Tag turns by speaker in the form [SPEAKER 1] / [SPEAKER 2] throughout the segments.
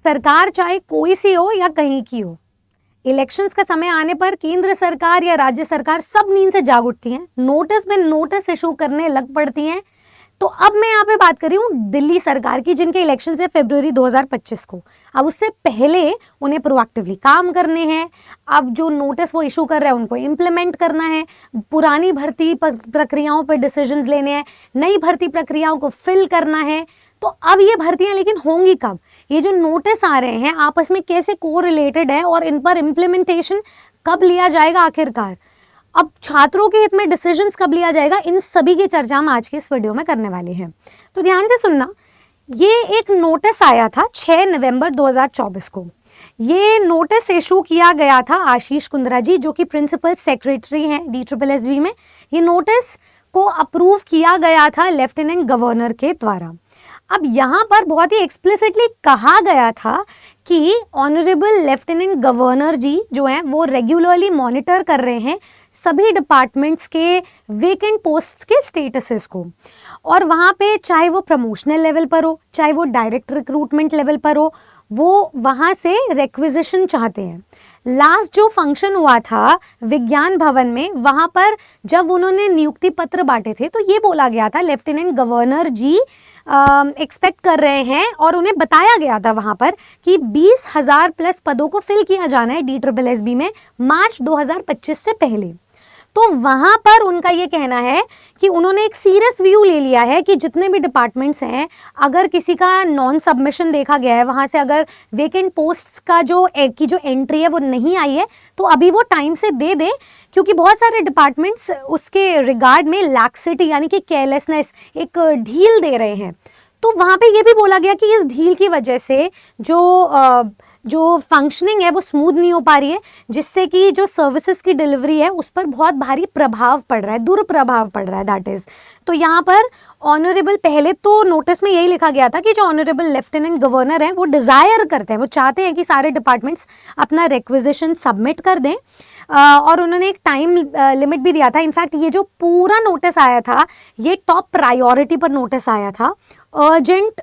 [SPEAKER 1] सरकार चाहे कोई सी हो या कहीं की हो, इलेक्शंस का समय आने पर केंद्र सरकार या राज्य सरकार सब नींद से जाग उठती हैं, नोटिस में नोटिस इशू करने लग पड़ती हैं। तो अब मैं यहाँ पे बात कर रही हूँ दिल्ली सरकार की, जिनके इलेक्शन है फरवरी 2025 को। अब उससे पहले उन्हें प्रोएक्टिवली काम करने हैं। अब जो नोटिस वो इशू कर रहे हैं उनको इम्प्लीमेंट करना है, पुरानी भर्ती प्रक्रियाओं पर डिसीजंस लेने हैं, नई भर्ती प्रक्रियाओं को फिल करना है। तो अब ये भर्तियां लेकिन होंगी कब? ये जो नोटिस आ रहे हैं आपस में कैसे कोरिलेटेड है और इन पर इम्प्लीमेंटेशन कब लिया जाएगा आखिरकार? अब छात्रों के हित में डिसीजंस कब लिया जाएगा? इन सभी की चर्चा हम आज के इस वीडियो में करने वाले हैं। तो ध्यान से सुनना, ये एक नोटिस आया था 6 नवंबर 2024 को। ये नोटिस इशू किया गया था आशीष कुंद्रा जी, जो कि प्रिंसिपल सेक्रेटरी हैं DSSB में। ये नोटिस को अप्रूव किया गया था लेफ्टिनेंट गवर्नर के द्वारा। अब यहाँ पर बहुत ही एक्सप्लिसिटली कहा गया था कि ऑनरेबल लेफ्टिनेंट गवर्नर जी जो हैं वो रेगुलरली मॉनिटर कर रहे हैं सभी डिपार्टमेंट्स के वेकेंट पोस्ट्स के स्टेटसेस को, और वहाँ पे चाहे वो प्रमोशनल लेवल पर हो, चाहे वो डायरेक्ट रिक्रूटमेंट लेवल पर हो, वो वहाँ से रिक्विजिशन चाहते हैं। लास्ट जो फंक्शन हुआ था विज्ञान भवन में, वहाँ पर जब उन्होंने नियुक्ति पत्र बांटे थे तो ये बोला गया था लेफ्टिनेंट गवर्नर जी एक्सपेक्ट कर रहे हैं, और उन्हें बताया गया था वहाँ पर कि 20,000 प्लस पदों को फिल किया जाना है DSSB में मार्च 2025 से पहले। तो वहाँ पर उनका ये कहना है कि उन्होंने एक सीरियस व्यू ले लिया है कि जितने भी डिपार्टमेंट्स हैं, अगर किसी का नॉन सबमिशन देखा गया है, वहाँ से अगर वेकेंट पोस्ट्स का जो एंट्री है वो नहीं आई है, तो अभी वो टाइम से दे दे, क्योंकि बहुत सारे डिपार्टमेंट्स उसके रिगार्ड में लैक्सिटी यानी कि केयरलेसनेस, एक ढील दे रहे हैं। तो वहाँ पे ये भी बोला गया कि इस ढील की वजह से जो फंक्शनिंग है वो स्मूथ नहीं हो पा रही है, जिससे कि जो सर्विसेज की डिलीवरी है उस पर बहुत भारी प्रभाव पड़ रहा है, दुष्प्रभाव पड़ रहा है, दैट इज। तो यहाँ पर ऑनरेबल, पहले तो नोटिस में यही लिखा गया था कि जो ऑनरेबल लेफ्टिनेंट गवर्नर हैं वो डिज़ायर करते हैं, वो चाहते हैं कि सारे डिपार्टमेंट्स अपना रिक्विजिशन सबमिट कर दें, और उन्होंने एक टाइम लिमिट भी दिया था। इनफैक्ट ये जो पूरा नोटिस आया था ये टॉप प्रायोरिटी पर नोटिस आया था, अर्जेंट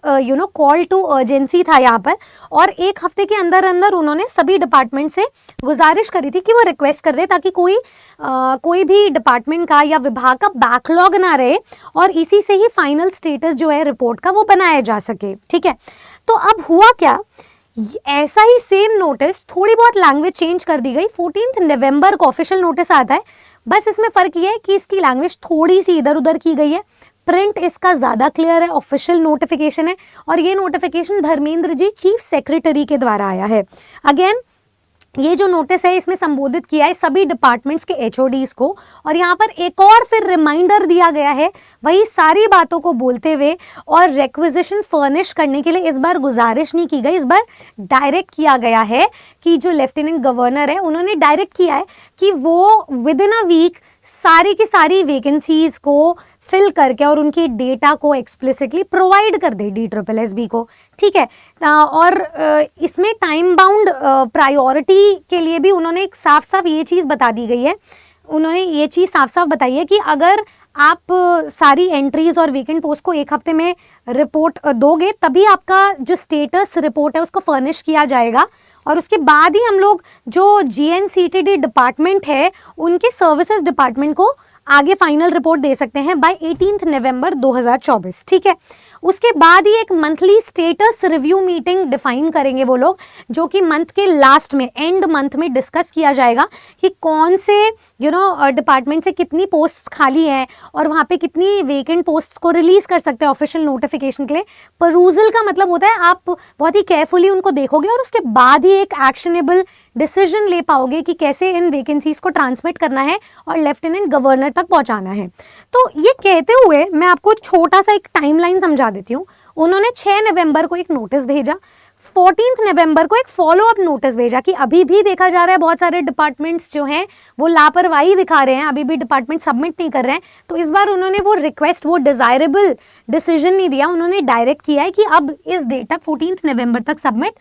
[SPEAKER 1] कॉल टू अर्जेंसी था यहाँ पर, और एक हफ्ते के अंदर अंदर उन्होंने सभी डिपार्टमेंट से गुजारिश करी थी कि वो रिक्वेस्ट कर दे, ताकि कोई भी डिपार्टमेंट का या विभाग का बैकलॉग ना रहे, और इसी से ही फाइनल स्टेटस जो है रिपोर्ट का वो बनाया जा सके। ठीक है, तो अब हुआ क्या, ऐसा ही सेम नोटिस, थोड़ी बहुत लैंग्वेज चेंज कर दी गई। 14 नवंबर को ऑफिशियल नोटिस आता है, बस इसमें फ़र्क ये है कि इसकी लैंग्वेज थोड़ी सी इधर उधर की गई है, प्रिंट इसका ज़्यादा क्लियर है, ऑफिशियल नोटिफिकेशन है, और ये notification Dharmendra ji chief secretary के द्वारा आया है। अगेन ये जो नोटिस है इसमें संबोधित किया है सभी डिपार्टमेंट्स के HODs को, और यहाँ पर एक और फिर रिमाइंडर दिया गया है वही सारी बातों को बोलते हुए, और रिक्विजिशन फर्निश करने के लिए इस बार गुजारिश नहीं की गई, इस बार डायरेक्ट किया गया है कि जो लेफ्टिनेंट गवर्नर है उन्होंने डायरेक्ट किया है कि वो विद इन अ वीक सारी की सारी वैकेंसीज को फिल करके और उनकी डेटा को एक्सप्लिसिटली प्रोवाइड कर दे DSSB को। ठीक है, और इसमें टाइम बाउंड प्रायोरिटी के लिए भी उन्होंने एक साफ साफ ये चीज़ बता दी गई है, उन्होंने ये चीज़ साफ साफ बताई है कि अगर आप सारी एंट्रीज और वेकेंट पोस्ट को एक हफ्ते में रिपोर्ट दोगे तभी आपका जो स्टेटस रिपोर्ट है उसको फर्निश किया जाएगा, और उसके बाद ही हम लोग जो GNCTD डिपार्टमेंट है उनके सर्विसेज डिपार्टमेंट को आगे फाइनल रिपोर्ट दे सकते हैं बाय 18 नवंबर 2024। ठीक है, उसके बाद ही एक monthly status review meeting define करेंगे वो लोग, जो कि मंथ के लास्ट में, एंड मंथ में डिस्कस किया जाएगा कि कौन से डिपार्टमेंट से कितनी पोस्ट खाली है और वहाँ पे कितनी वेकेंट पोस्ट को रिलीज कर सकते हैं ऑफिशियल नोटिफिकेशन के लिए। परूजल का मतलब होता है आप बहुत ही केयरफुली उनको देखोगे और उसके बाद ही एक एक्शनेबल डिसीजन ले पाओगे कि कैसे इन वैकेंसीज को ट्रांसमिट करना है और लेफ्टिनेंट गवर्नर तक पहुंचाना है। तो ये कहते हुए मैं आपको छोटा सा एक टाइमलाइन समझा देती हूँ। उन्होंने 6 नवंबर को एक नोटिस भेजा, 14 नवंबर को एक फॉलो अप नोटिस भेजा कि अभी भी देखा जा रहा है बहुत सारे डिपार्टमेंट्स जो हैं वो लापरवाही दिखा रहे हैं, अभी भी डिपार्टमेंट सबमिट नहीं कर रहे हैं। तो इस बार उन्होंने वो रिक्वेस्ट, वो डिजायरेबल डिसीजन नहीं दिया, उन्होंने डायरेक्ट किया है कि अब इस डेट तक 14 नवंबर तक सबमिट।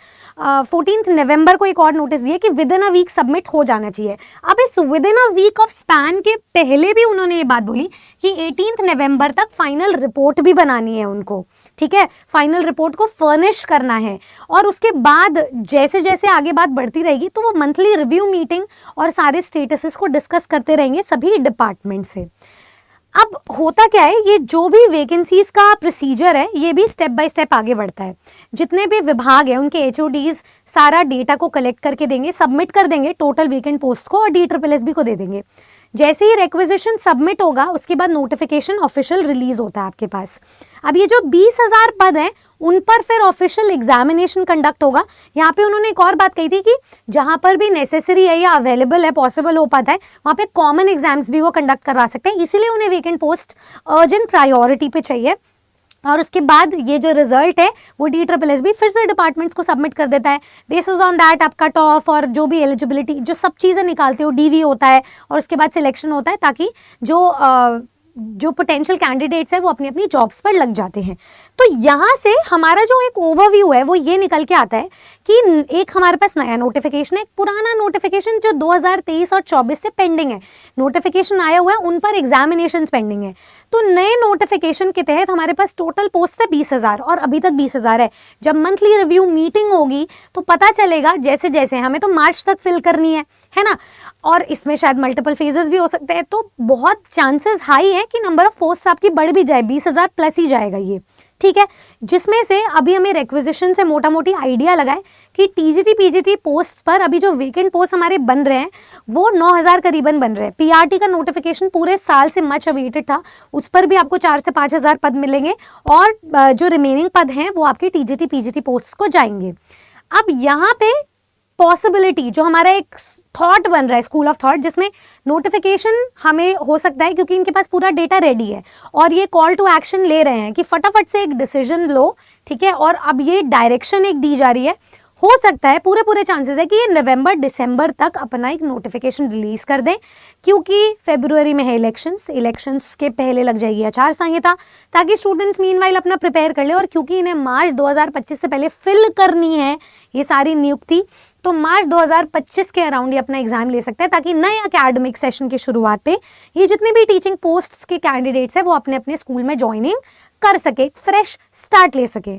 [SPEAKER 1] 14 नवंबर को एक और नोटिस दिया कि within a week submit हो जाना चाहिए। अब इस within a week of span के पहले भी उन्होंने ये बात बोली कि 18 नवंबर तक फाइनल रिपोर्ट भी बनानी है उनको। ठीक है, फाइनल रिपोर्ट को फर्निश करना है और उसके बाद जैसे जैसे आगे बात बढ़ती रहेगी तो वो मंथली रिव्यू मीटिंग और सारे स्टेटसेस को डिस्कस करते रहेंगे सभी डिपार्टमेंट से। अब होता क्या है, ये जो भी वैकेंसीज का प्रोसीजर है ये भी स्टेप बाय स्टेप आगे बढ़ता है। जितने भी विभाग हैं उनके HODs सारा डेटा को कलेक्ट करके देंगे, सबमिट कर देंगे टोटल वैकेंट पोस्ट को और DSSB को दे देंगे। जैसे ही रिक्वेजिशन सबमिट होगा उसके बाद नोटिफिकेशन ऑफिशियल रिलीज होता है आपके पास। अब ये जो 20,000 पद हैं उन पर फिर ऑफिशियल एग्जामिनेशन कंडक्ट होगा। यहाँ पे उन्होंने एक और बात कही थी कि जहाँ पर भी नेसेसरी है या अवेलेबल है, पॉसिबल हो पाता है, वहाँ पे कॉमन एग्जाम्स भी वो कंडक्ट करवा सकते हैं। इसीलिए उन्हें वेकेंट पोस्ट अर्जेंट प्रायोरिटी पे चाहिए। और उसके बाद ये जो रिजल्ट है वो DSSB फिर से डिपार्टमेंट्स को सबमिट कर देता है। बेसिस ऑन दैट आप कट ऑफ और जो भी एलिजिबिलिटी जो सब चीज़ें निकालते हो, DV होता है और उसके बाद सिलेक्शन होता है, ताकि जो पोटेंशियल कैंडिडेट्स है वो अपनी अपनी जॉब्स पर लग जाते हैं। तो यहाँ से हमारा जो एक ओवरव्यू है वो ये निकल के आता है कि एक हमारे पास नया नोटिफिकेशन है, एक पुराना नोटिफिकेशन जो 2023 और 24 से पेंडिंग है, नोटिफिकेशन आया हुआ है, उन पर एग्जामिनेशंस पेंडिंग है। तो नए नोटिफिकेशन के तहत हमारे पास टोटल पोस्ट है 20,000 और अभी तक 20,000 है। जब मंथली रिव्यू मीटिंग होगी तो पता चलेगा, जैसे जैसे हमें तो मार्च तक फिल करनी है ना, और इसमें शायद मल्टीपल फेजेस भी हो सकते हैं, तो बहुत चांसेस हाई है कि नंबर ऑफ पोस्ट आपकी बढ़ भी जाए, 20,000 प्लस ही जाएगा ये, ठीक है। जिसमें से अभी हमें रिक्वेजिशन से मोटा मोटी आइडिया लगाए कि TGT PGT पोस्ट पर अभी जो वेकेंट पोस्ट हमारे बन रहे हैं वो 9,000 करीबन बन रहे हैं। PRT का नोटिफिकेशन पूरे साल से मच अवेटेड था, उस पर भी आपको 4 से 5,000 पद मिलेंगे और जो रिमेनिंग पद हैं वो आपके TGT PGT पोस्ट को जाएंगे। अब यहाँ पे पॉसिबिलिटी जो हमारा एक थॉट बन रहा है, स्कूल ऑफ थॉट, जिसमें नोटिफिकेशन हमें हो सकता है क्योंकि इनके पास पूरा डेटा रेडी है और ये कॉल टू एक्शन ले रहे हैं कि फटाफट से एक डिसीजन लो, ठीक है। और अब ये डायरेक्शन एक दी जा रही है, हो सकता है पूरे चांसेस है कि ये नवंबर दिसंबर तक अपना एक नोटिफिकेशन रिलीज कर दें, क्योंकि फरवरी में है इलेक्शंस के पहले लग जाएगी आचार संहिता, ताकि स्टूडेंट्स मीनवाइल अपना प्रिपेयर कर ले। और क्योंकि इन्हें मार्च 2025 से पहले फिल करनी है ये सारी नियुक्ति, तो मार्च 2025 के अराउंड ये अपना एग्जाम ले सकते हैं, ताकि नए अकेडमिक सेशन की शुरुआत पे ये जितने भी टीचिंग पोस्ट्स के कैंडिडेट्स हैं वो अपने अपने स्कूल में ज्वाइनिंग कर सके, एक फ्रेश स्टार्ट ले सके।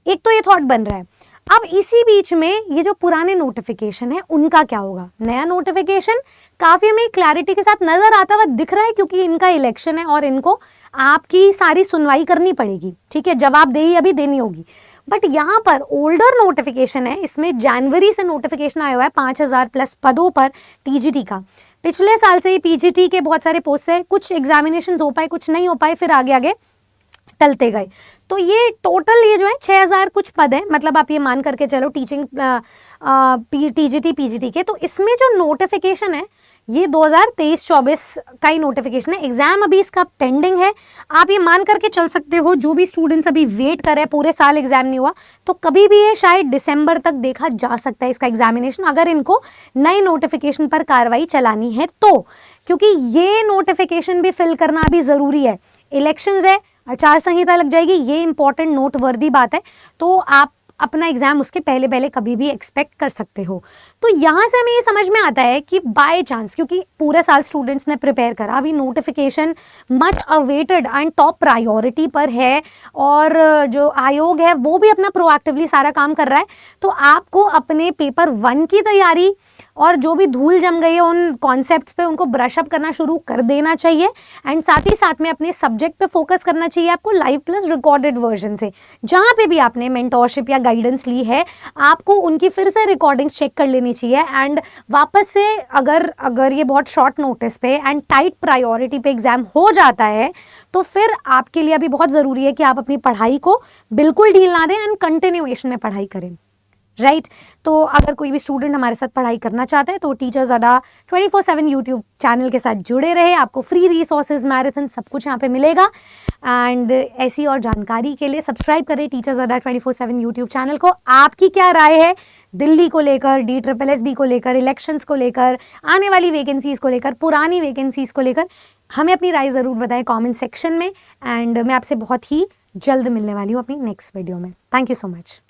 [SPEAKER 1] एक तो ये थॉट बन रहा है। अब इसी बीच में ये जो पुराने नोटिफिकेशन है उनका क्या होगा। नया नोटिफिकेशन काफ़ी हमें क्लैरिटी के साथ नज़र आता हुआ दिख रहा है, क्योंकि इनका इलेक्शन है और इनको आपकी सारी सुनवाई करनी पड़ेगी, ठीक है, जवाबदेही अभी देनी होगी। बट यहाँ पर ओल्डर नोटिफिकेशन है, इसमें जनवरी से नोटिफिकेशन आया हुआ है 5,000 प्लस पदों पर TGT का। पिछले साल से ही PGT के बहुत सारे पोस्ट है, कुछ एग्जामिनेशन हो पाए, कुछ नहीं हो पाए, फिर आगे आगे टलते गए। तो ये टोटल ये जो है 6,000 कुछ पद है, मतलब आप ये मान करके चलो टीचिंग TGT PGT के। तो इसमें जो नोटिफिकेशन है ये 2023-24 का ही नोटिफिकेशन है, एग्जाम अभी इसका पेंडिंग है। आप ये मान करके चल सकते हो, जो भी स्टूडेंट्स अभी वेट कर रहे हैं, पूरे साल एग्जाम नहीं हुआ, तो कभी भी ये शायद दिसंबर तक देखा जा सकता है इसका एग्जामिनेशन, अगर इनको नए नोटिफिकेशन पर कार्रवाई चलानी है तो। क्योंकि ये नोटिफिकेशन भी फिल करना अभी ज़रूरी है, इलेक्शंस है, आचार संहिता लग जाएगी, ये इंपॉर्टेंट नोटवर्दी बात है। तो आप अपना एग्जाम उसके पहले पहले कभी भी एक्सपेक्ट कर सकते हो। तो यहाँ से हमें ये समझ में आता है कि बाय चांस, क्योंकि पूरे साल स्टूडेंट्स ने प्रिपेयर करा, अभी notification much awaited and top priority पर है, और जो आयोग है वो भी अपना प्रोएक्टिवली सारा काम कर रहा है। तो आपको अपने पेपर 1 की तैयारी और जो भी धूल जम गई है उन कॉन्सेप्ट्स पे उनको ब्रश अप करना शुरू कर देना चाहिए, एंड साथ ही साथ में अपने सब्जेक्ट पे फोकस करना चाहिए आपको लाइव प्लस रिकॉर्डेड वर्जन से। जहाँ पे भी आपने मेंटोरशिप या गाइडेंस ली है आपको उनकी फिर से रिकॉर्डिंग्स चेक कर लेनी चाहिए, एंड वापस से अगर ये बहुत शॉर्ट नोटिस पे एंड टाइट प्रायोरिटी पे एग्जाम हो जाता है तो फिर आपके लिए अभी बहुत ज़रूरी है कि आप अपनी पढ़ाई को बिल्कुल ढील ना दें एंड कंटिन्यूएशन में पढ़ाई करें, राइट। तो अगर कोई भी स्टूडेंट हमारे साथ पढ़ाई करना चाहता है तो टीचर्स अड्डा 24/7 यूट्यूब चैनल के साथ जुड़े रहे, आपको फ्री रिसोर्सेज, मैराथन सब कुछ यहाँ पे मिलेगा। एंड ऐसी और जानकारी के लिए सब्सक्राइब करें टीचर्स अड्डा 24/7 यूट्यूब चैनल को। आपकी क्या राय है दिल्ली को लेकर, DSSB को लेकर, इलेक्शंस को लेकर, आने वाली वैकेंसीज़ को लेकर, पुरानी वैकेंसीज़ को लेकर, हमें अपनी राय ज़रूर बताएं कमेंट सेक्शन में। एंड मैं आपसे बहुत ही जल्द मिलने वाली हूँ अपनी नेक्स्ट वीडियो में। Thank you so much.